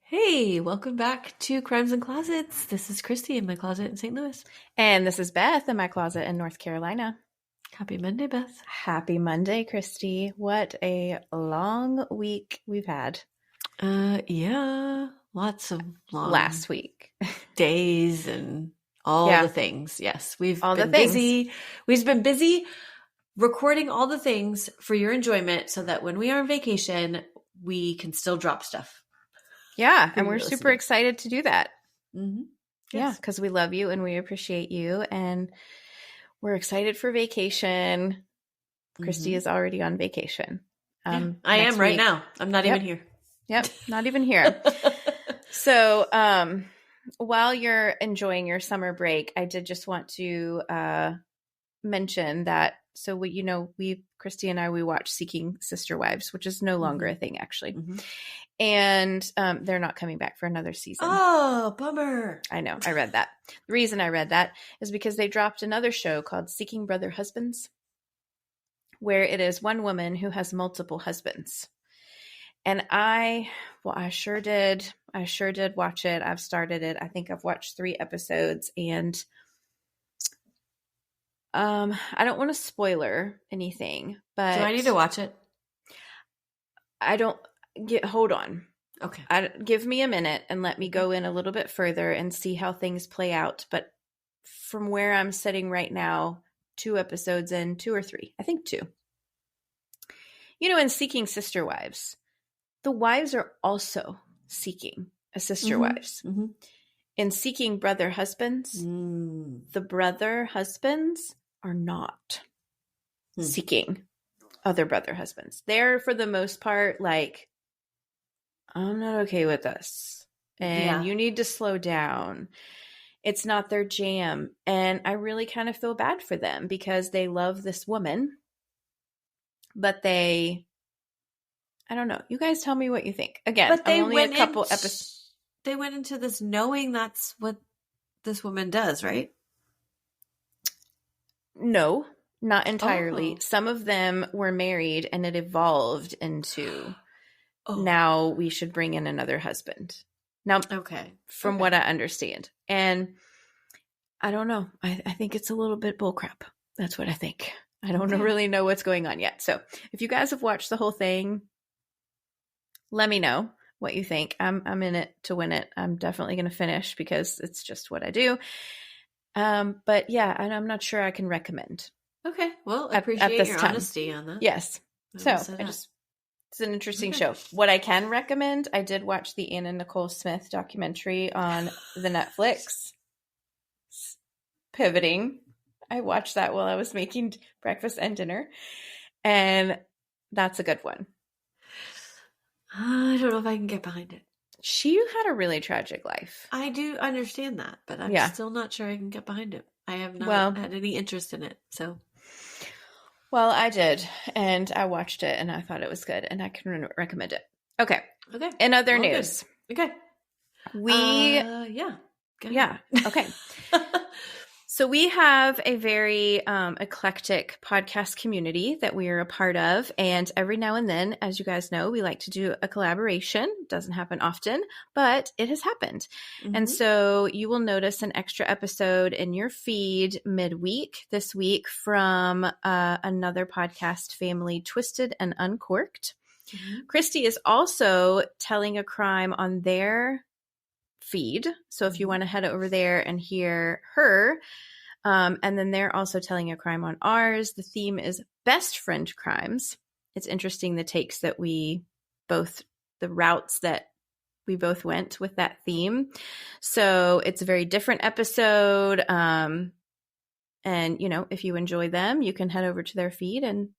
Hey, welcome back to Crimes and Closets. This is Christy in my closet in St. Louis. And this is Beth in my closet in North Carolina. Happy Monday, Beth. Happy Monday, Christy. What a long week we've had. Yeah, lots of long last week. days and all the things. Yes, we've all been the things. busy. We've been busy recording all the things for your enjoyment so that when we are on vacation, we can still drop stuff. Yeah, and we're super excited to do that. Mm-hmm. Yes. Yeah, because we love you and we appreciate you, and we're excited for vacation. Christy is already on vacation. I am right now. I'm not even here. Yep, not even here. So while you're enjoying your summer break, I did just want to mention that. So Christy and I, we watched Seeking Sister Wives, which is no longer a thing, actually. Mm-hmm. And they're not coming back for another season. Oh, bummer. I know. I read that. The reason I read that is because they dropped another show called Seeking Brother Husbands, where it is one woman who has multiple husbands. And I sure did. I sure did watch it. I've started it. I think I've watched 3 episodes, and I don't want to spoiler anything, but do I need to watch it? Hold on. Okay. Give me a minute and let me go in a little bit further and see how things play out. But from where I'm sitting right now, 2 episodes in, 2 or 3, I think 2. In Seeking Sister Wives, the wives are also seeking a sister wives. Mm-hmm. In Seeking Brother Husbands, the brother husbands are not seeking other brother husbands. They're, for the most part, like, I'm not okay with this, and you need to slow down. It's not their jam. And I really kind of feel bad for them because they love this woman, but I don't know. You guys tell me what you think. Again, but they I'm only a couple episodes. They went into this knowing that's what this woman does, right? No, not entirely. Some of them were married and it evolved into now we should bring in another husband. Now, from what I understand. And I don't know. I think it's a little bit bullcrap. That's what I think. I don't really know what's going on yet. So if you guys have watched the whole thing, let me know what you think. I'm in it to win it. I'm definitely going to finish because it's just what I do. But yeah, and I'm not sure I can recommend. Okay. Well, I appreciate your honesty on that. Yes. It's an interesting show. What I can recommend, I did watch the Anna Nicole Smith documentary on the Netflix. Pivoting. I watched that while I was making breakfast and dinner. And that's a good one. I don't know if I can get behind it. She had a really tragic life. I do understand that, but I'm still not sure I can get behind it. I have not had any interest in it, so. Well, I did, and I watched it, and I thought it was good, and I can recommend it. Okay. In other news. Good. Okay. So we have a very eclectic podcast community that we are a part of. And every now and then, as you guys know, we like to do a collaboration. It doesn't happen often, but it has happened. Mm-hmm. And so you will notice an extra episode in your feed midweek this week from another podcast family, Twisted and Uncorked. Mm-hmm. Christy is also telling a crime on their feed. So if you want to head over there and hear her, and then they're also telling a crime on ours. The theme is best friend crimes. It's interesting the routes that we both went with that theme. So it's a very different episode. And if you enjoy them, you can head over to their feed and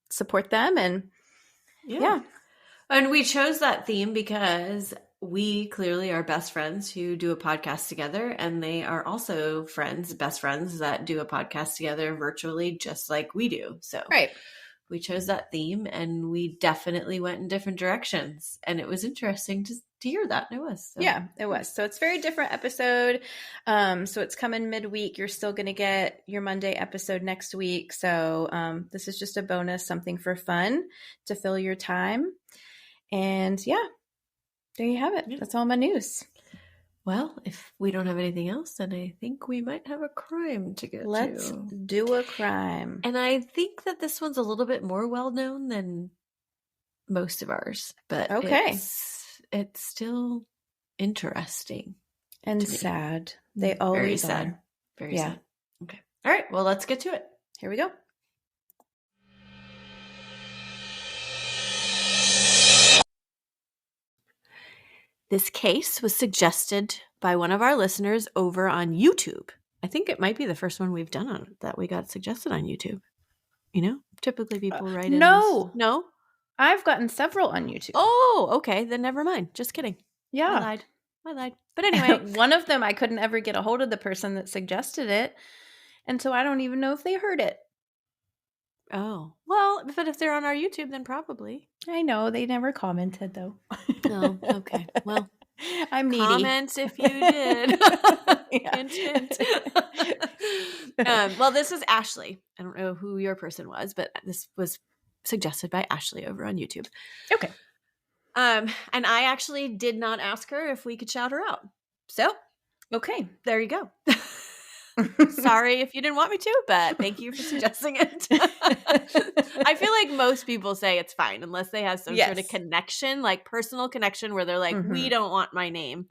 support them. And yeah. And we chose that theme because we clearly are best friends who do a podcast together, and they are also best friends that do a podcast together virtually just like we do. So we chose that theme, and we definitely went in different directions, and it was interesting to hear that. It was. So. Yeah, it was. So it's a very different episode. So it's coming midweek. You're still going to get your Monday episode next week. So this is just a bonus, something for fun to fill your time. And yeah. There you have it. Yeah. That's all my news. Well, if we don't have anything else, then I think we might have a crime to get Let's to. do a crime. And I think that this one's a little bit more well-known than most of ours, but Okay. it's still interesting. And sad. They always Very sad. are. Very sad. Okay. All right. Well, let's get to it. Here we go. This case was suggested by one of our listeners over on YouTube. I think it might be the first one we've done on it that we got suggested on YouTube. You know, typically people write in. No. No? I've gotten several on YouTube. Oh, okay. Then never mind. Just kidding. Yeah. I lied. But anyway. One of them, I couldn't ever get a hold of the person that suggested it. And so I don't even know if they heard it. Oh. Well, but if they're on our YouTube, then probably. I know. They never commented, though. Oh, okay. Well, I'm needy. Comment if you did. Hint, hint. Well, this is Ashley. I don't know who your person was, but this was suggested by Ashley over on YouTube. Okay. And I actually did not ask her if we could shout her out. So, okay. There you go. Sorry if you didn't want me to, but thank you for suggesting it. I feel like most people say it's fine unless they have some sort of connection, like personal connection where they're like, we don't want my name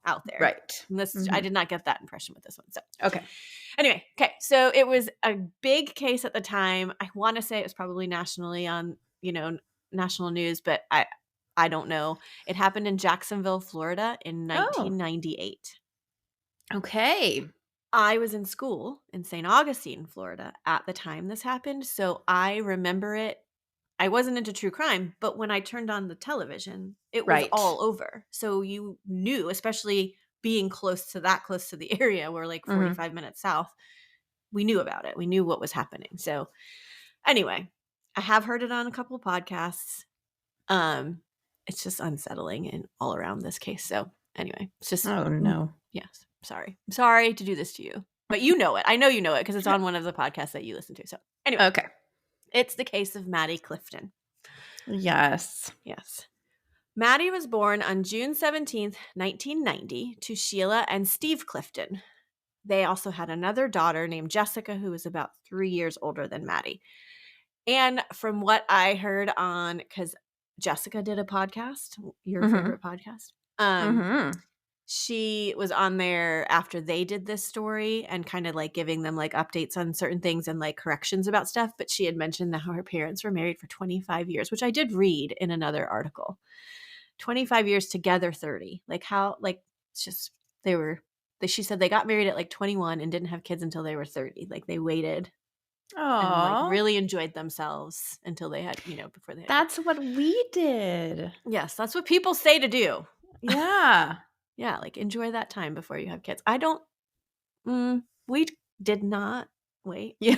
out there. Right. And this, I did not get that impression with this one. So, okay. Anyway, okay. So it was a big case at the time. I want to say it was probably nationally on, national news, but I don't know. It happened in Jacksonville, Florida in 1998. Okay. I was in school in St. Augustine, Florida at the time this happened. So I remember it. I wasn't into true crime, but when I turned on the television, it was all over. So you knew, especially being close to the area, we're like 45 minutes south. We knew about it. We knew what was happening. So anyway, I have heard it on a couple of podcasts. It's just unsettling and all around this case. So anyway, it's just, oh no. Yes. Sorry. I'm sorry to do this to you, but you know it. I know you know it because it's on one of the podcasts that you listen to. So anyway. Okay. It's the case of Maddie Clifton. Yes. Yes. Maddie was born on June 17th, 1990 to Sheila and Steve Clifton. They also had another daughter named Jessica who was about 3 years older than Maddie. And from what I heard on, because Jessica did a podcast, your favorite podcast, she was on there after they did this story and kind of like giving them like updates on certain things and like corrections about stuff. But she had mentioned that her parents were married for 25 years, which I did read in another article. 25 years together, 30. Like how, like it's just, she said they got married at like 21 and didn't have kids until they were 30. Like they waited and like really enjoyed themselves until they had, before they had That's kids. What we did. Yes, that's what people say to do. Yeah. Yeah, like enjoy that time before you have kids. We did not wait. Yeah.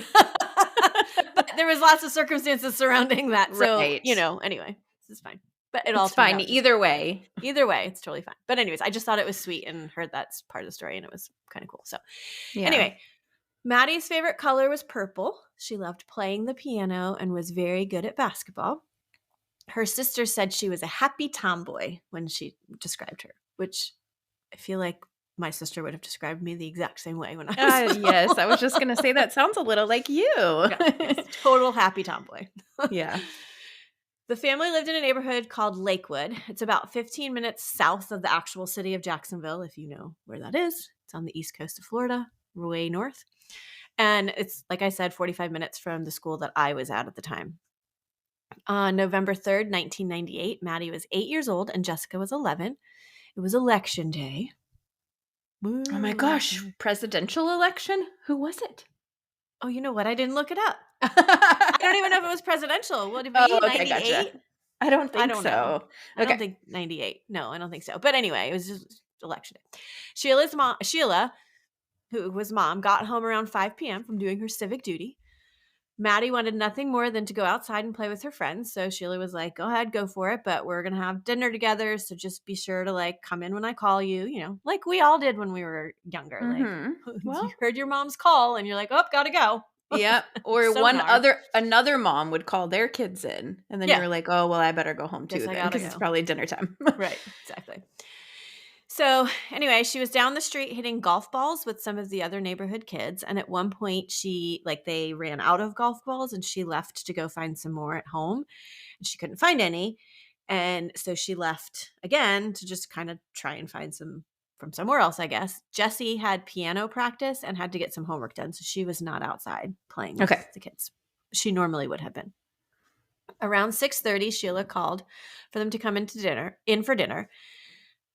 But there was lots of circumstances surrounding that. So, anyway, this is fine. But it's fine. Either way. Either way, it's totally fine. But anyways, I just thought it was sweet and heard that's part of the story and it was kind of cool. So anyway, Maddie's favorite color was purple. She loved playing the piano and was very good at basketball. Her sister said she was a happy tomboy when she described her, which I feel like my sister would have described me the exact same way when I was yes, I was just going to say that sounds a little like you. Yes, total happy tomboy. Yeah. The family lived in a neighborhood called Lakewood. It's about 15 minutes south of the actual city of Jacksonville, if you know where that is. It's on the east coast of Florida, way north. And it's, like I said, 45 minutes from the school that I was at the time. On November 3rd, 1998, Maddie was 8 years old and Jessica was 11. It was election day. Oh my gosh. Presidential election? Who was it? Oh, you know what? I didn't look it up. I don't even know if it was presidential. Would it be 98? Gotcha. I don't think so. Know. I don't think 98. No, I don't think so. But anyway, it was just election day. Sheila, who was mom, got home around 5 p.m. from doing her civic duty. Maddie wanted nothing more than to go outside and play with her friends. So Sheila was like, go ahead, go for it. But we're going to have dinner together. So just be sure to like come in when I call you, like we all did when we were younger. Like, well, you heard your mom's call and you're like, oh, gotta go. Yeah. Or another mom would call their kids in. And then you were like, oh, well, I better go home too. Because it's probably dinner time. Right. Exactly. So anyway, she was down the street hitting golf balls with some of the other neighborhood kids. And at one point they ran out of golf balls and she left to go find some more at home and she couldn't find any. And so she left again to just kind of try and find some from somewhere else, I guess. Jessie had piano practice and had to get some homework done. So she was not outside playing with Okay. the kids. She normally would have been. Around 6:30, Sheila called for them to come in for dinner.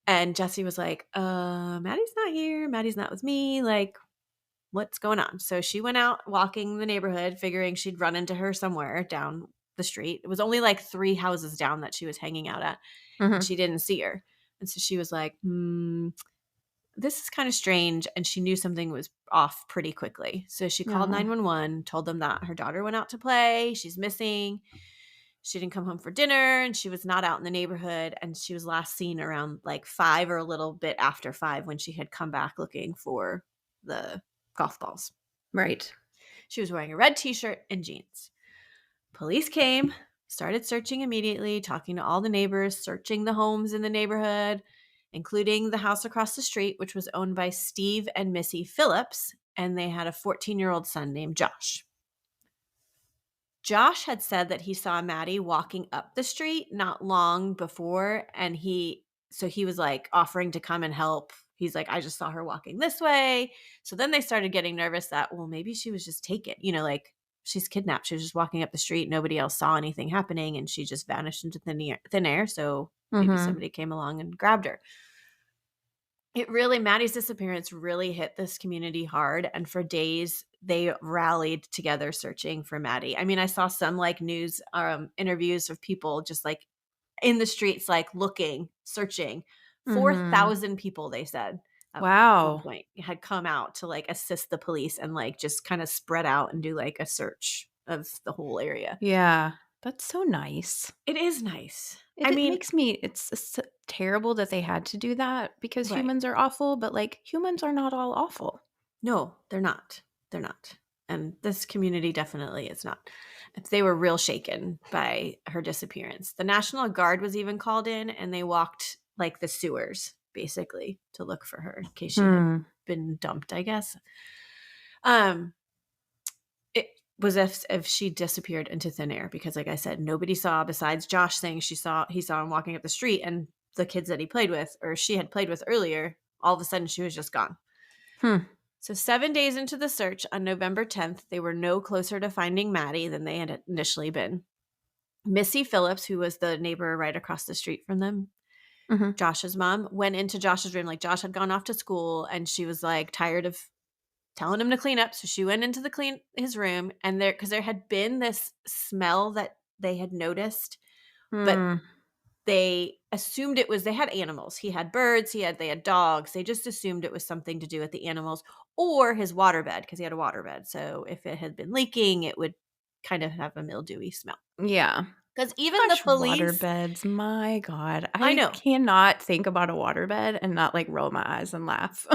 And Jessie was like, Maddie's not here. Maddie's not with me. Like, what's going on? So she went out walking the neighborhood, figuring she'd run into her somewhere down the street. It was only like 3 houses down that she was hanging out at, and she didn't see her. And so she was like, this is kind of strange. And she knew something was off pretty quickly. So she called 911, told them that her daughter went out to play. She's missing. She didn't come home for dinner and she was not out in the neighborhood. And she was last seen around like 5 or a little bit after 5 when she had come back looking for the golf balls. Right. She was wearing a red t-shirt and jeans. Police came, started searching immediately, talking to all the neighbors, searching the homes in the neighborhood, including the house across the street, which was owned by Steve and Missy Phillips. And they had a 14-year-old son named Josh. Josh had said that he saw Maddie walking up the street not long before, and he was like offering to come and help. He's like, I just saw her walking this way. So then they started getting nervous that, well, maybe she was just taken, like she's kidnapped. She was just walking up the street. Nobody else saw anything happening and she just vanished into thin air. So maybe somebody came along and grabbed her. Maddie's disappearance really hit this community hard. And for days, they rallied together searching for Maddie. I mean, I saw some like news interviews of people just like in the streets, like looking, searching. 4,000 people, they said, at one point had come out to like assist the police and like just kind of spread out and do like a search of the whole area. Yeah. That's so nice. It is nice. It's terrible that they had to do that because humans are awful, but like humans are not all awful. No, they're not. They're not. And this community definitely is not. They were real shaken by her disappearance. The National Guard was even called in and they walked like the sewers basically to look for her in case she had been dumped, I guess. It was as if she disappeared into thin air because, like I said, nobody saw besides Josh saying he saw him walking up the street and the kids that he played with or she had played with earlier. All of a sudden, she was just gone. So 7 days into the search on November 10th, they were no closer to finding Maddie than they had initially been. Missy Phillips, who was the neighbor right across the street from them, Josh's mom, went into Josh's room. Like Josh had gone off to school and she was like tired of telling him to clean up. So she went into his room and because there had been this smell that they had noticed, but they assumed it was, they had animals. He had birds, they had dogs. They just assumed it was something to do with the animals or his waterbed because he had a waterbed. So if it had been leaking, it would kind of have a mildewy smell. Yeah. Because even the police. Waterbeds, my God. I know. Cannot think about a waterbed and not like roll my eyes and laugh.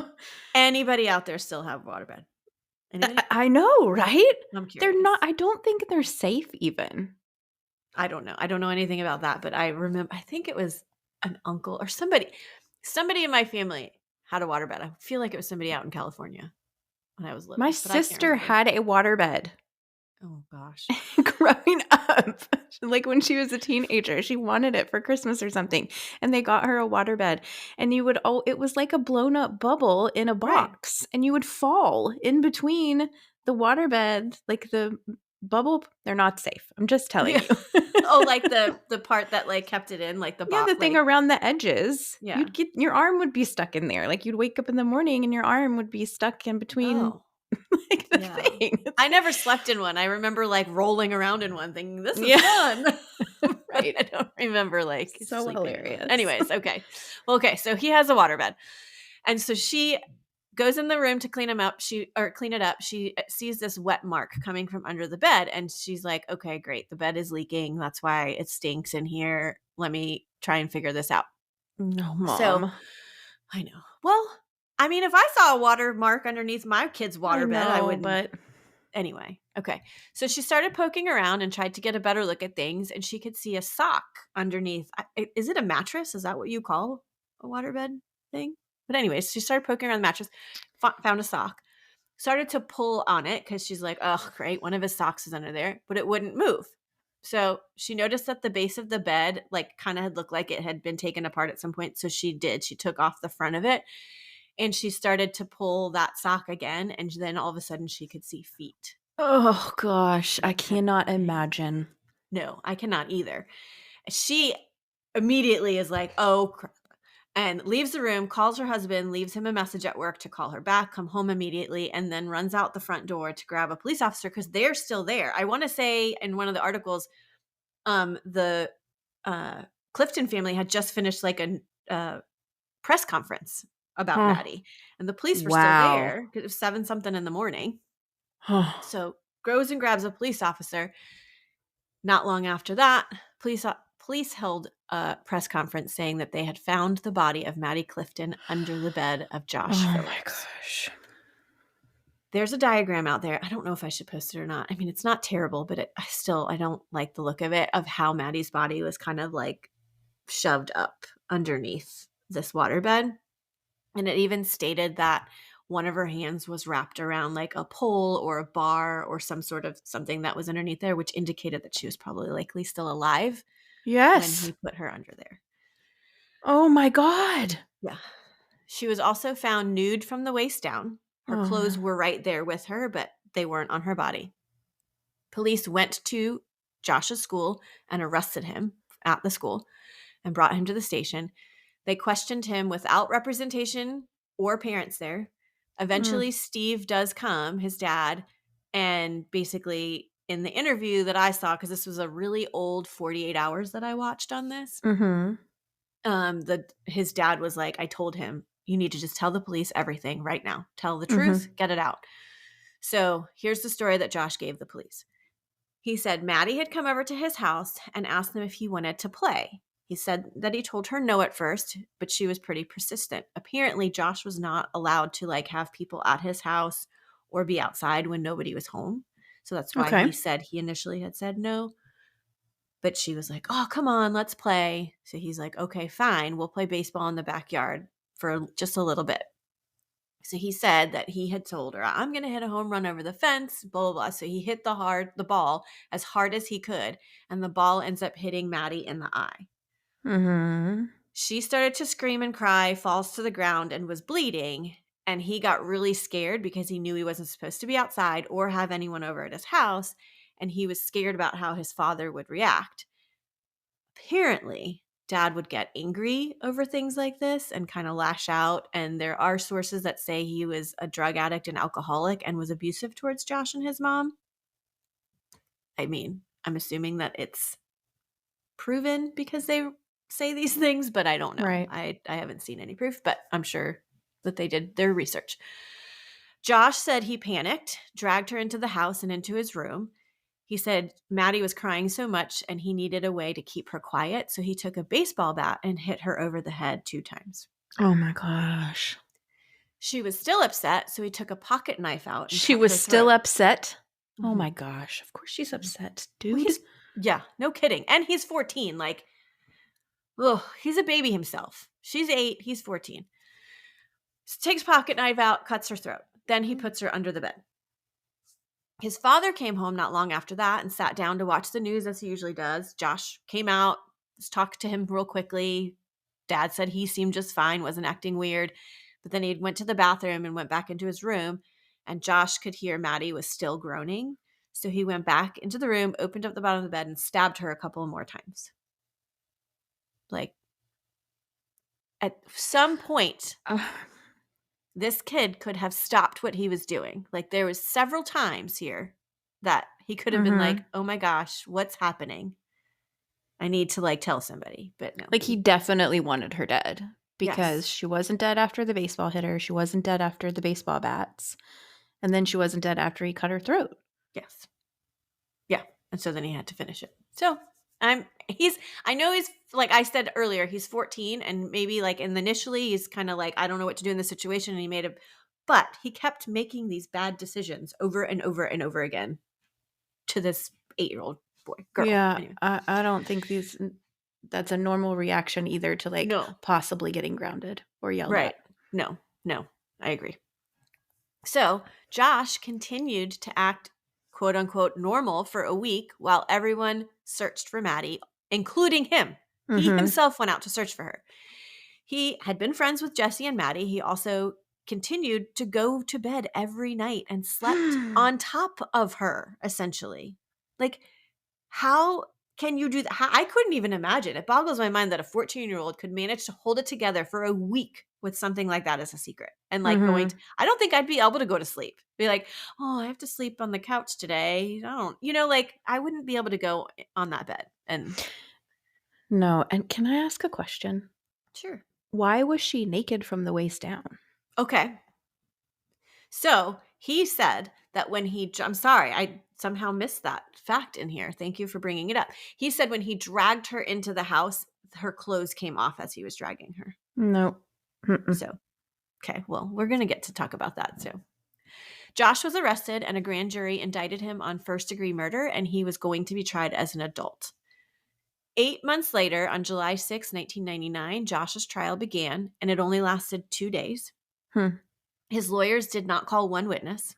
Anybody out there still have a waterbed? Anybody? I know, right? I'm curious. They're not, I don't think they're safe even. I don't know. I don't know anything about that, but I remember, I think it was an uncle or somebody in my family had a waterbed. I feel like it was somebody out in California when I was little. My sister had a waterbed. Oh gosh. Growing up, like when she was a teenager, she wanted it for Christmas or something. And they got her a waterbed. And it was like a blown up bubble in a box. Right. And you would fall in between the waterbed, like the bubble. They're not safe. I'm just telling you. Oh, like the part that like kept it in, like the box. Yeah, the thing around the edges. Yeah. Your arm would be stuck in there. Like you'd wake up in the morning and your arm would be stuck in between like the thing. I never slept in one. I remember like rolling around in one thinking, this is fun. Right. I don't remember like so hilarious. Anyways, okay. Well, okay. So he has a waterbed. And so she goes in the room to clean it up. She sees this wet mark coming from under the bed. And she's like, okay, great. The bed is leaking. That's why it stinks in here. Let me try and figure this out. No, Mom. So I know. Well, I mean, if I saw a water mark underneath my kid's waterbed, I wouldn't. But anyway, okay. So she started poking around and tried to get a better look at things, and she could see a sock underneath. Is it a mattress? Is that what you call a waterbed? thing. But anyways, she started poking around the mattress, found a sock, started to pull on it because she's like, oh, great, one of his socks is under there, but it wouldn't move. So she noticed that the base of the bed like kind of had looked like it had been taken apart at some point. So she took off the front of it and she started to pull that sock again. And then all of a sudden she could see feet. Oh, gosh. I cannot imagine. No, I cannot either. She immediately is like, oh, crap. And leaves the room, calls her husband, leaves him a message at work to call her back, come home immediately, and then runs out the front door to grab a police officer because they're still there. I want to say in one of the articles, the Clifton family had just finished like a press conference about Maddie, and the police were still there because it was 7 something in the morning. So goes and grabs a police officer. Not long after that, police held a press conference saying that they had found the body of Maddie Clifton under the bed of Josh Phillips. Oh my gosh. There's a diagram out there. I don't know if I should post it or not. I mean, it's not terrible, but I don't like the look of it, of how Maddie's body was kind of like shoved up underneath this waterbed. And it even stated that one of her hands was wrapped around like a pole or a bar or some sort of something that was underneath there, which indicated that she was probably likely still alive. Yes. When he put her under there. Oh my God. Yeah. She was also found nude from the waist down. Her clothes were right there with her, but they weren't on her body. Police went to Josh's school and arrested him at the school and brought him to the station. They questioned him without representation or parents there. Eventually, Steve does come, his dad, and basically in the interview that I saw, because this was a really old 48 hours that I watched on this, his dad was like, I told him, you need to just tell the police everything right now. Tell the truth, get it out. So here's the story that Josh gave the police. He said Maddie had come over to his house and asked him if he wanted to play. He said that he told her no at first, but she was pretty persistent. Apparently, Josh was not allowed to like have people at his house or be outside when nobody was home. So that's why he said he initially had said no. But she was like, oh, come on, let's play. So he's like, okay, fine. We'll play baseball in the backyard for just a little bit. So he said that he had told her, I'm going to hit a home run over the fence, blah, blah, blah. So he hit the ball as hard as he could. And the ball ends up hitting Maddie in the eye. She started to scream and cry, falls to the ground and was bleeding. And he got really scared because he knew he wasn't supposed to be outside or have anyone over at his house. And he was scared about how his father would react. Apparently, Dad would get angry over things like this and kind of lash out. And there are sources that say he was a drug addict and alcoholic and was abusive towards Josh and his mom. I mean, I'm assuming that it's proven because they say these things, but I don't know. Right. I haven't seen any proof, but I'm sure that they did their research. Josh said he panicked, dragged her into the house and into his room. He said Maddie was crying so much and he needed a way to keep her quiet. So he took a baseball bat and hit her over the head 2 times. Oh my gosh. She was still upset. So he took a pocket knife out. And She cut was her still throat. upset? Oh my gosh. Of course she's upset, dude. Yeah, no kidding. And he's 14. Like, ugh, he's a baby himself. She's 8. He's 14. So takes pocket knife out, cuts her throat. Then he puts her under the bed. His father came home not long after that and sat down to watch the news as he usually does. Josh came out, talked to him real quickly. Dad said he seemed just fine, wasn't acting weird. But then he went to the bathroom and went back into his room. And Josh could hear Maddie was still groaning. So he went back into the room, opened up the bottom of the bed, and stabbed her a couple more times. Like, at some point, this kid could have stopped what he was doing. Like, there was several times here that he could have been like, oh my gosh, what's happening? I need to like tell somebody. But no. Like, he definitely wanted her dead because she wasn't dead after the baseball hit her. She wasn't dead after the baseball bats. And then she wasn't dead after he cut her throat. Yes. Yeah. And so then he had to finish it. So I know he's, like I said earlier, he's 14 and maybe like initially he's kind of like, I don't know what to do in this situation. And but he kept making these bad decisions over and over and over again to this 8-year-old girl. Yeah. Anyway. I don't think that's a normal reaction either to like No. possibly getting grounded or yelled Right. at. No, I agree. So Josh continued to act quote unquote normal for a week while everyone searched for Maddie, including him. He himself went out to search for her. He had been friends with Jesse and Maddie. He also continued to go to bed every night and slept on top of her, essentially. Like, how can you do that? I couldn't even imagine. It boggles my mind that a 14-year-old could manage to hold it together for a week with something like that as a secret. And like I don't think I'd be able to go to sleep. Be like, oh, I have to sleep on the couch today. I don't, like I wouldn't be able to go on that bed. And No. And can I ask a question? sure. Why was she naked from the waist down? Okay. So he said that when I'm sorry, I somehow missed that fact in here. Thank you for bringing it up. He said when he dragged her into the house, her clothes came off as he was dragging her. No. So, okay, well, we're going to get to talk about that too. Josh was arrested and a grand jury indicted him on first-degree murder, and he was going to be tried as an adult. 8 months later, on July 6, 1999, Josh's trial began, and it only lasted 2 days. His lawyers did not call one witness,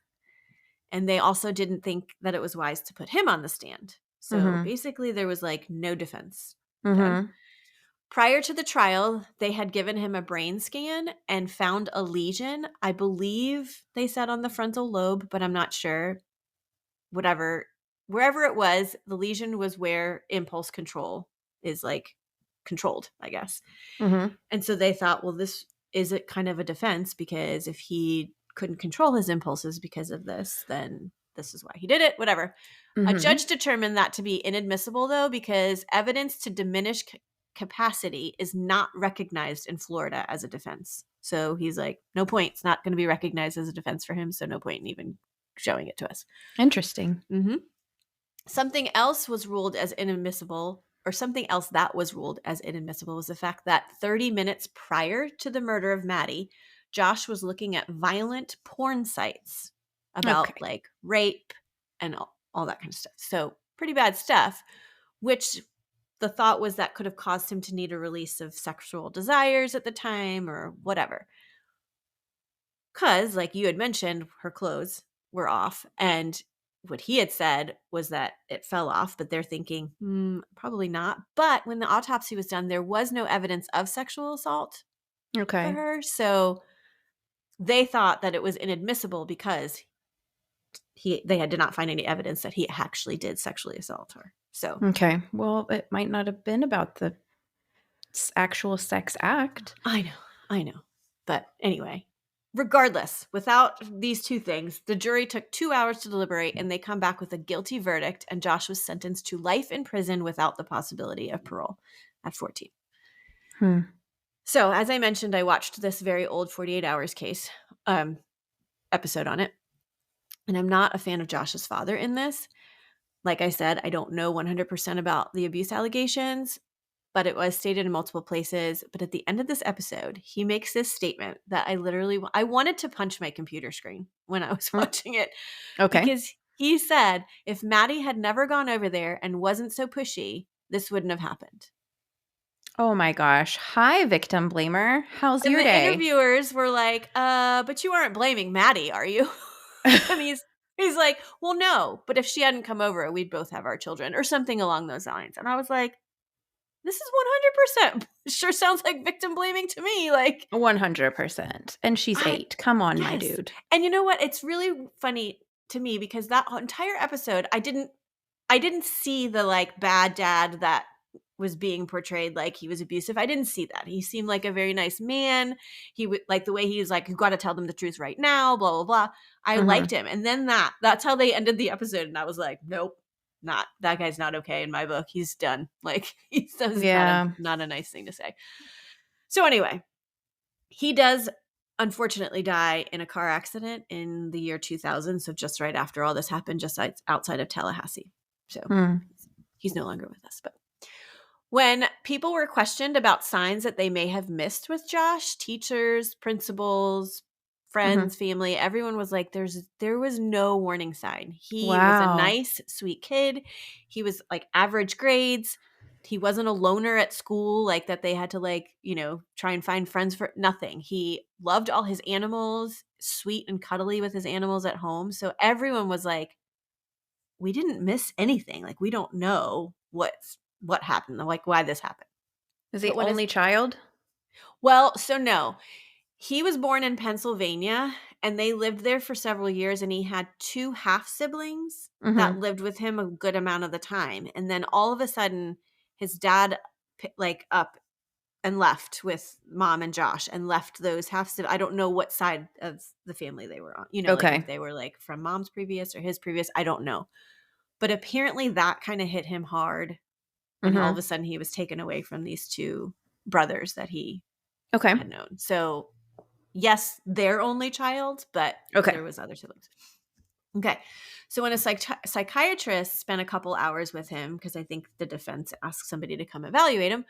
and they also didn't think that it was wise to put him on the stand. So basically, there was like no defense. Okay? Prior to the trial, they had given him a brain scan and found a lesion. I believe they said on the frontal lobe, but I'm not sure. Wherever it was, the lesion was where impulse control is like controlled, I guess. And so they thought, well, this is a kind of a defense because if he couldn't control his impulses because of this, then this is why he did it, whatever. A judge determined that to be inadmissible, though, because evidence to diminish capacity is not recognized in Florida as a defense. So he's like, no point. It's not going to be recognized as a defense for him, so no point in even showing it to us. Interesting. Something else was ruled as inadmissible, or something else that was ruled as inadmissible, was the fact that 30 minutes prior to the murder of Maddie, Josh was looking at violent porn sites about like rape and all that kind of stuff. So pretty bad stuff, which the thought was that could have caused him to need a release of sexual desires at the time or whatever. Because, like you had mentioned, her clothes were off. And what he had said was that it fell off, but they're thinking, probably not. But when the autopsy was done, there was no evidence of sexual assault for her. So they thought that it was inadmissible because they did not find any evidence that he actually did sexually assault her. So well, it might not have been about the actual sex act. I know. But anyway, regardless, without these two things, the jury took 2 hours to deliberate and they come back with a guilty verdict, and Josh was sentenced to life in prison without the possibility of parole at 14. So as I mentioned, I watched this very old 48 Hours case episode on it. And I'm not a fan of Josh's father in this. Like I said, I don't know 100% about the abuse allegations, but it was stated in multiple places. But at the end of this episode, he makes this statement that I wanted to punch my computer screen when I was watching it. Because he said, if Maddie had never gone over there and wasn't so pushy, this wouldn't have happened. Oh my gosh. Hi, victim blamer. How's your day? The interviewers were like, but you aren't blaming Maddie, are you? And he's like, well, no, but if she hadn't come over, we'd both have our children, or something along those lines. And I was like, this is 100%. Sure sounds like victim blaming to me. Like 100%. And she's 8. Come on, my dude. And you know what? It's really funny to me because that entire episode, I didn't see the like bad dad that was being portrayed like he was abusive. I didn't see that. He seemed like a very nice man. He would like the way he was like, you got to tell them the truth right now, blah, blah, blah. I liked him. And then that's how they ended the episode. And I was like, nope, that guy's not okay in my book. He's done. Like he's not a nice thing to say. So anyway, he does unfortunately die in a car accident in the year 2000. So just right after all this happened, just outside of Tallahassee. So he's no longer with us, but when people were questioned about signs that they may have missed with Josh, teachers, principals, friends, family, everyone was like, there was no warning sign. He was a nice, sweet kid. He was like average grades. He wasn't a loner at school, like that they had to like, try and find friends for nothing. He loved all his animals, sweet and cuddly with his animals at home. So everyone was like, we didn't miss anything. Like we don't know what happened, like why this happened. Is he But when only child? well, so no. He was born in Pennsylvania and they lived there for several years, and he had 2 half siblings that lived with him a good amount of the time. And then all of a sudden his dad like up and left with mom and Josh and left those half siblings. I don't know what side of the family they were on. Like Okay. if they were like from mom's previous or his previous, I don't know. But apparently that kind of hit him hard. And all of a sudden he was taken away from these 2 brothers that he had known. So yes, their only child, but there was other siblings. Okay. So when a psychiatrist spent a couple hours with him, because I think the defense asked somebody to come evaluate him,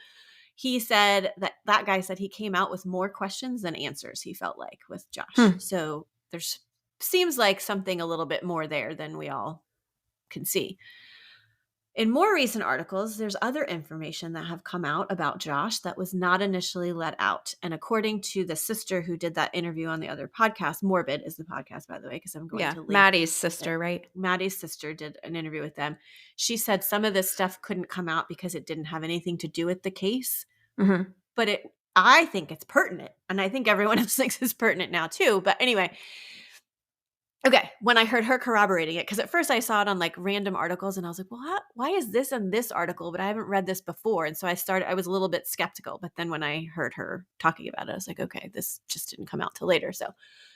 he said that guy said he came out with more questions than answers, he felt like, with Josh. So there's seems like something a little bit more there than we all can see. In more recent articles, there's other information that have come out about Josh that was not initially let out. And according to the sister who did that interview on the other podcast, Morbid is the podcast, by the way, because I'm going to link Maddie's sister, right? Maddie's sister did an interview with them. She said some of this stuff couldn't come out because it didn't have anything to do with the case. But I think it's pertinent. And I think everyone else thinks it's pertinent now too. But anyway, okay, when I heard her corroborating it, because at first I saw it on like random articles and I was like, well, why is this in this article? But I haven't read this before. And so I was a little bit skeptical. But then when I heard her talking about it, I was like, okay, this just didn't come out till later. So,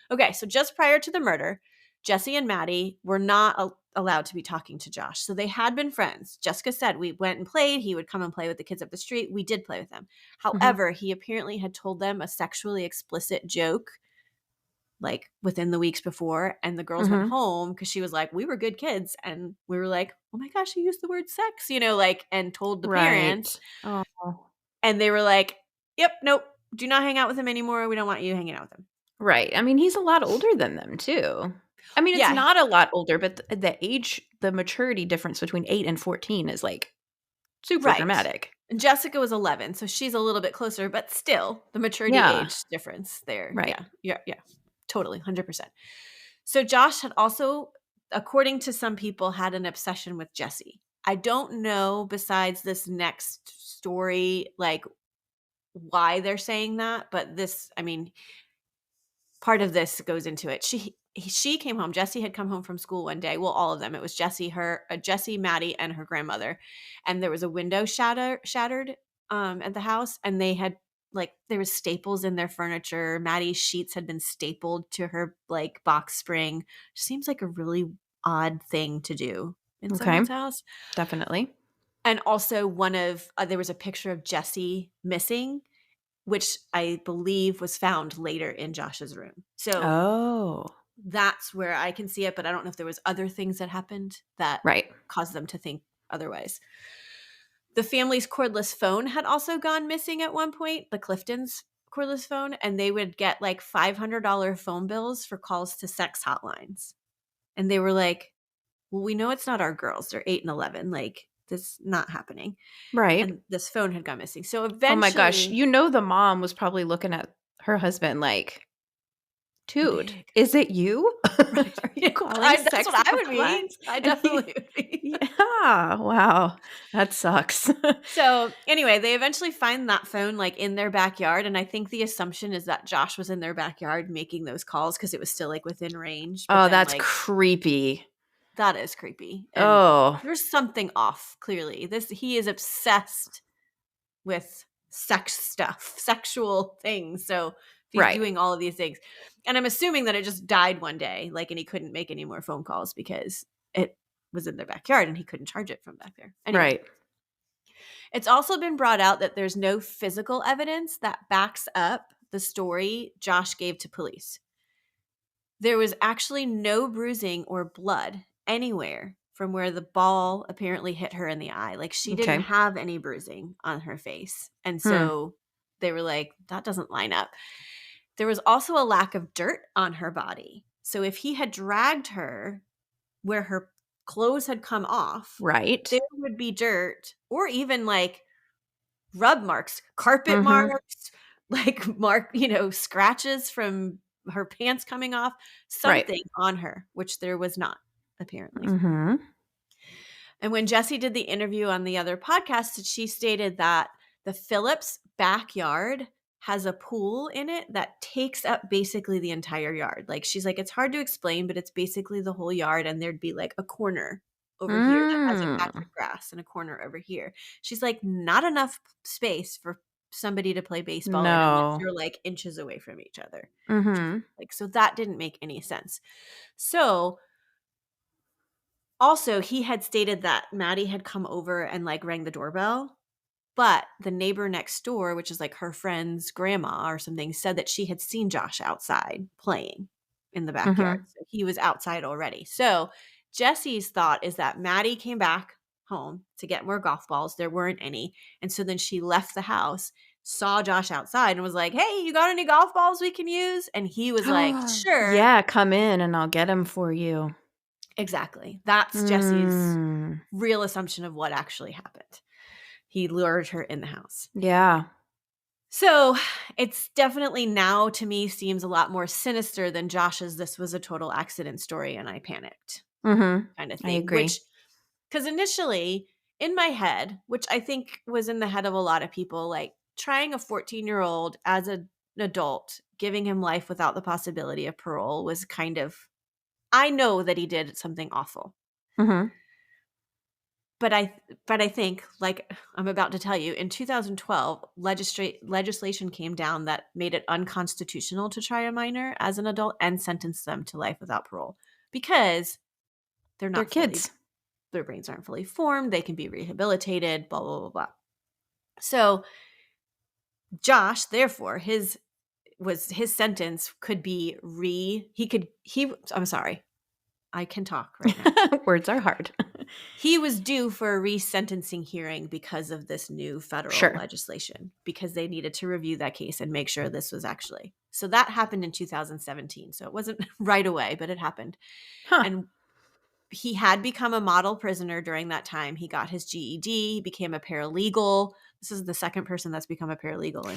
okay, so just prior to the murder, Jesse and Maddie were not allowed to be talking to Josh. So they had been friends. Jessica said we went and played. He would come and play with the kids up the street. We did play with them. However, he apparently had told them a sexually explicit joke like within the weeks before, and the girls went home because she was like, we were good kids. And we were like, oh my gosh, you used the word sex, and told the parents. And they were like, yep, nope, do not hang out with him anymore. We don't want you hanging out with him. Right. I mean, he's a lot older than them too. I mean, it's not a lot older, but the maturity difference between 8 and 14 is like super dramatic. And Jessica was 11, so she's a little bit closer, but still the maturity age difference there. Right. Yeah. Totally, 100%. So Josh had also, according to some people, had an obsession with Jesse. I don't know, besides this next story, like why they're saying that, but this, I mean, part of this goes into it. She came home. Jesse had come home from school one day. Well, all of them. It was Jesse, Maddie, and her grandmother. And there was a window shattered at the house, and they had there was staples in their furniture. Maddie's sheets had been stapled to her like box spring. Seems like a really odd thing to do in someone's house. Definitely. And also there was a picture of Jesse missing, which I believe was found later in Josh's room. So that's where I can see it, but I don't know if there was other things that happened that caused them to think otherwise. The family's cordless phone had also gone missing at one point, the Cliftons' cordless phone, and they would get like $500 phone bills for calls to sex hotlines. And they were like, well, we know it's not our girls. They're 8 and 11. Like, this is not happening. Right. And this phone had gone missing. So eventually. Oh my gosh. The mom was probably looking at her husband like, dude, is it you? Right. Are you calling that's what I would be. I definitely would be. Yeah. Wow. That sucks. So anyway, they eventually find that phone like in their backyard. And I think the assumption is that Josh was in their backyard making those calls because it was still like within range. But that's creepy. That is creepy. And there's something off, clearly. He is obsessed with sex stuff, sexual things. So he's doing all of these things. And I'm assuming that it just died one day, and he couldn't make any more phone calls because it was in their backyard and he couldn't charge it from back there. Anyway, right. It's also been brought out that there's no physical evidence that backs up the story Josh gave to police. There was actually no bruising or blood anywhere from where the ball apparently hit her in the eye. Like, she didn't have any bruising on her face. And so they were like, that doesn't line up. There was also a lack of dirt on her body. So if he had dragged her where her clothes had come off, right, there would be dirt, or even like rub marks, carpet Mm-hmm. marks, like scratches from her pants coming off, Right. something on her, which there was not, apparently. Mm-hmm. And when Jessie did the interview on the other podcast, she stated that the Phillips backyard has a pool in it that takes up basically the entire yard. Like, she's like, it's hard to explain, but it's basically the whole yard. And there'd be like a corner over here that has a patch Mm. of grass and a corner over here. She's like, not enough space for somebody to play baseball in unless No. you're like inches away from each other. Mm-hmm. Like, so that didn't make any sense. So also, he had stated that Maddie had come over and like rang the doorbell, but the neighbor next door, which is like her friend's grandma or something, said that she had seen Josh outside playing in the backyard. Mm-hmm. So he was outside already. So Jessie's thought is that Maddie came back home to get more golf balls. There weren't any. And so then she left the house, saw Josh outside and was like, hey, you got any golf balls we can use? And he was like, sure. Yeah, come in and I'll get them for you. Exactly. That's Jessie's real assumption of what actually happened. He lured her in the house. Yeah. So it's definitely now, to me, seems a lot more sinister than Josh's "this was a total accident" story and I panicked Mm-hmm. kind of I thing. agree. Because initially in my head, which I think was in the head of a lot of people, like trying a 14-year-old as an adult, giving him life without the possibility of parole was kind of, I know that he did something awful. Mm-hmm. But I think, like I'm about to tell you, in 2012, legislation came down that made it unconstitutional to try a minor as an adult and sentence them to life without parole because they're They're not kids. their brains aren't fully formed. They can be rehabilitated, blah, blah, blah, blah. So Josh, therefore, his sentence could be I'm sorry. I can talk right now. Words are hard. He was due for a resentencing hearing because of this new federal legislation, because they needed to review that case and make sure this was actually. So that happened in 2017. So it wasn't right away, but it happened. Huh. And he had become a model prisoner during that time. He got his GED. He became a paralegal. This is the second person that's become a paralegal.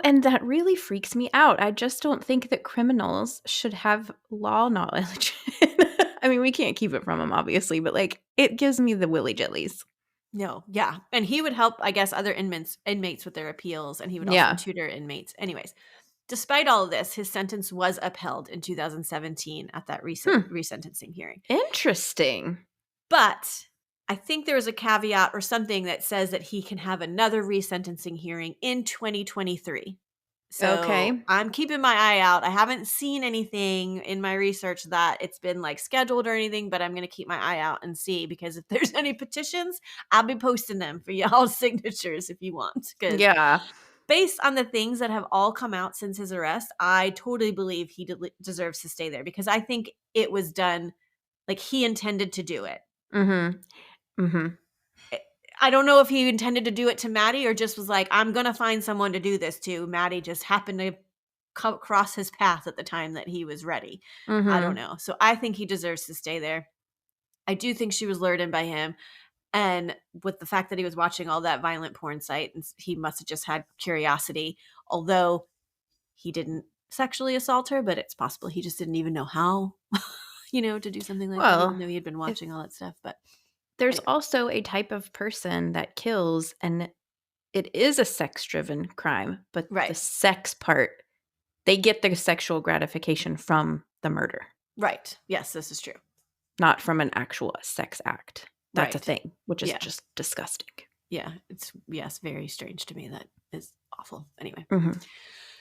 And that really freaks me out. I just don't think that criminals should have law knowledge. I mean, we can't keep it from them, obviously, but like it gives me the willy jillies. No, yeah. And he would help, I guess, other inmates with their appeals, and he would also tutor inmates. Anyways, despite all of this, his sentence was upheld in 2017 at that resentencing hearing. Interesting. But I think there was a caveat or something that says that he can have another resentencing hearing in 2023. So I'm keeping my eye out. I haven't seen anything in my research that it's been like scheduled or anything, but I'm going to keep my eye out and see, because if there's any petitions, I'll be posting them for y'all's signatures if you want. Yeah. Based on the things that have all come out since his arrest, I totally believe he deserves to stay there, because I think it was done like he intended to do it. Mm-hmm. Mm-hmm. I don't know if he intended to do it to Maddie or just was like, I'm going to find someone to do this to. Maddie just happened to cross his path at the time that he was ready. Mm-hmm. I don't know. So I think he deserves to stay there. I do think she was lured in by him. And with the fact that he was watching all that violent porn site, and he must have just had curiosity, although he didn't sexually assault her, but it's possible he just didn't even know how, to do something like that, even though he had been watching all that stuff. But there's also a type of person that kills, and it is a sex-driven crime, but the sex part, they get the sexual gratification from the murder. Right. Yes, this is true. Not from an actual sex act. That's a thing, which is just disgusting. Yeah. It's very strange to me. That is awful. Anyway. Mm-hmm.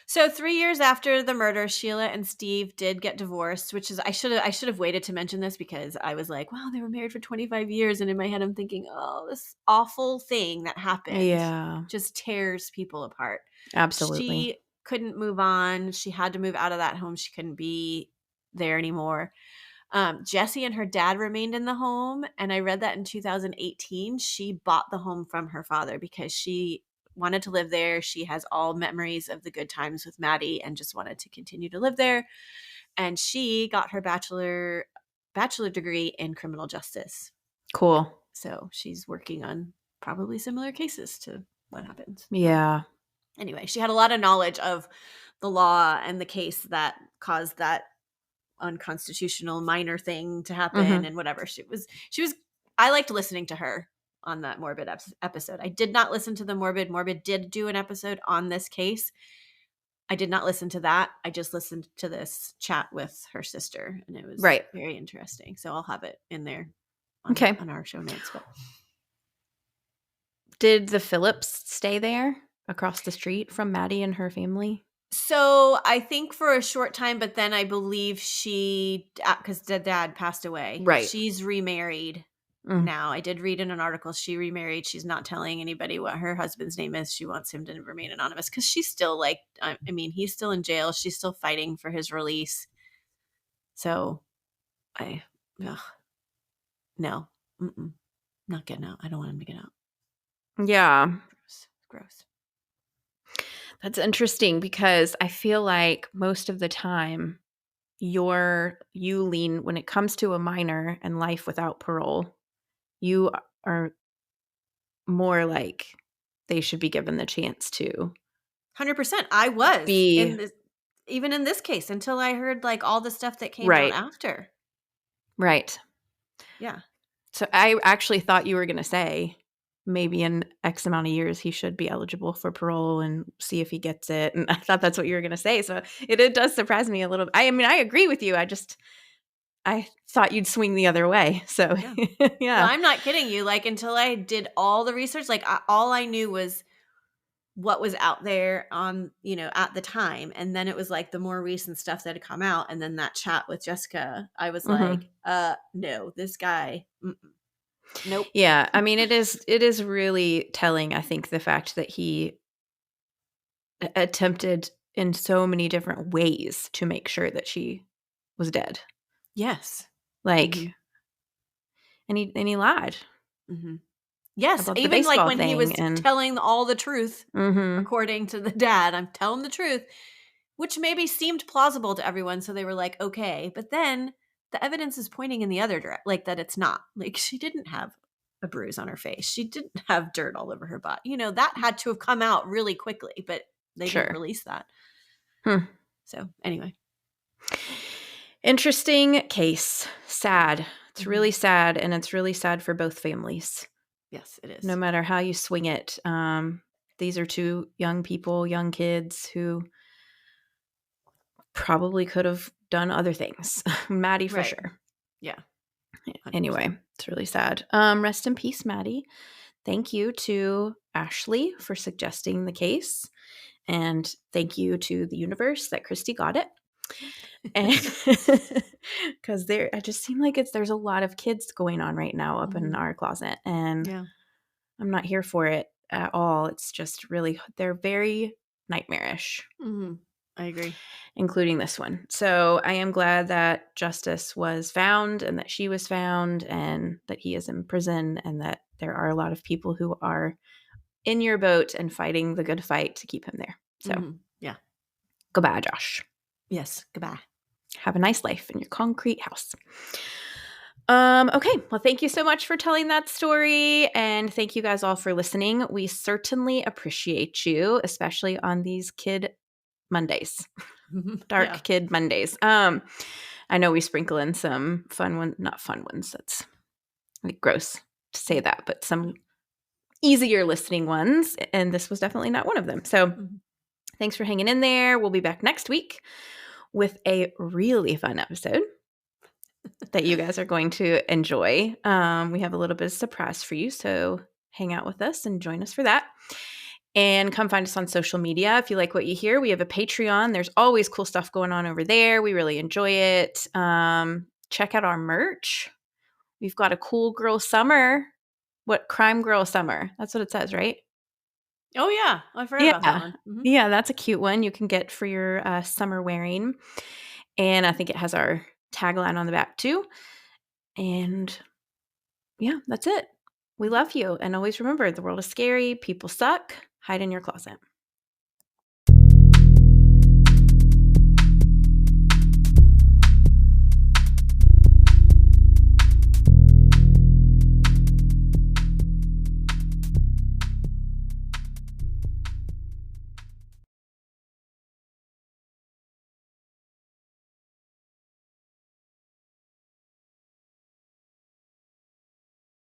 So 3 years after the murder, Sheila and Steve did get divorced, which is, I should have waited to mention this, because I was like, wow, they were married for 25 years. And in my head, I'm thinking, oh, this awful thing that happened just tears people apart. Absolutely. She couldn't move on. She had to move out of that home. She couldn't be there anymore. Jessie and her dad remained in the home. And I read that in 2018, she bought the home from her father because she wanted to live there. She has all memories of the good times with Maddie and just wanted to continue to live there. And she got her bachelor degree in criminal justice. Cool. So she's working on probably similar cases to what happens. Yeah. Anyway, she had a lot of knowledge of the law and the case that caused that unconstitutional minor thing to happen and whatever. She was I liked listening to her on that Morbid episode. I did not listen to the Morbid. Morbid did do an episode on this case. I did not listen to that. I just listened to this chat with her sister, and it was very interesting. So I'll have it in there on our show notes. But did the Phillips stay there across the street from Maddie and her family? So I think for a short time, but then I believe because the dad passed away. Right. She's remarried now. I did read in an article she remarried. She's not telling anybody what her husband's name is. She wants him to remain anonymous because she's still like, I mean, he's still in jail. She's still fighting for his release. So no, not getting out. I don't want him to get out. Yeah. Gross. That's interesting because I feel like most of the time you lean, when it comes to a minor and life without parole, you are more like they should be given the chance to. 100%. I was even in this case until I heard like all the stuff that came out after. Right. Yeah. So I actually thought you were going to say maybe in X amount of years he should be eligible for parole and see if he gets it. And I thought that's what you were going to say. So it does surprise me a little bit. I mean, I agree with you. I thought you'd swing the other way. So yeah. Well, I'm not kidding you. Like until I did all the research, like all I knew was what was out there on, at the time. And then it was like the more recent stuff that had come out. And then that chat with Jessica, I was like, no, this guy, nope. Yeah. I mean, it is really telling, I think, the fact that he attempted in so many different ways to make sure that she was dead. Yes. Like, and he lied. Mm-hmm. Yes, even like when he was telling all the truth, according to the dad, I'm telling the truth, which maybe seemed plausible to everyone. So they were like, okay. But then the evidence is pointing in the other direction, like that it's not. Like she didn't have a bruise on her face. She didn't have dirt all over her body. That had to have come out really quickly, but they didn't release that. So anyway. Interesting case. Sad. It's really sad, and it's really sad for both families. Yes, it is. No matter how you swing it. These are two young people, young kids who probably could have done other things. Maddie for sure. Yeah. 100%. Anyway, it's really sad. Rest in peace, Maddie. Thank you to Ashley for suggesting the case. And thank you to the universe that Christy got it. Because I just seem like there's a lot of kids going on right now up in our closet, and I'm not here for it at all. It's just really, they're very nightmarish. I agree, including this one. So I am glad that justice was found, and that she was found, and that he is in prison, and that there are a lot of people who are in your boat and fighting the good fight to keep him there. So goodbye, Josh. Yes, goodbye. Have a nice life in your concrete house. Okay. Well, thank you so much for telling that story. And thank you guys all for listening. We certainly appreciate you, especially on these Kid Mondays, Dark Kid Mondays. I know we sprinkle in some not fun ones. That's like gross to say that, but some easier listening ones. And this was definitely not one of them. So thanks for hanging in there. We'll be back next week with a really fun episode that you guys are going to enjoy. We have a little bit of surprise for you, so hang out with us and join us for that. And come find us on social media. If you like what you hear, we have a Patreon. There's always cool stuff going on over there. We really enjoy it. Check out our merch. We've got a Cool Girl Summer. What? Crime Girl Summer. That's what it says, right? Oh, yeah. I forgot about that one. Yeah, that's a cute one you can get for your summer wearing. And I think it has our tagline on the back too. And yeah, that's it. We love you. And always remember, the world is scary. People suck. Hide in your closet.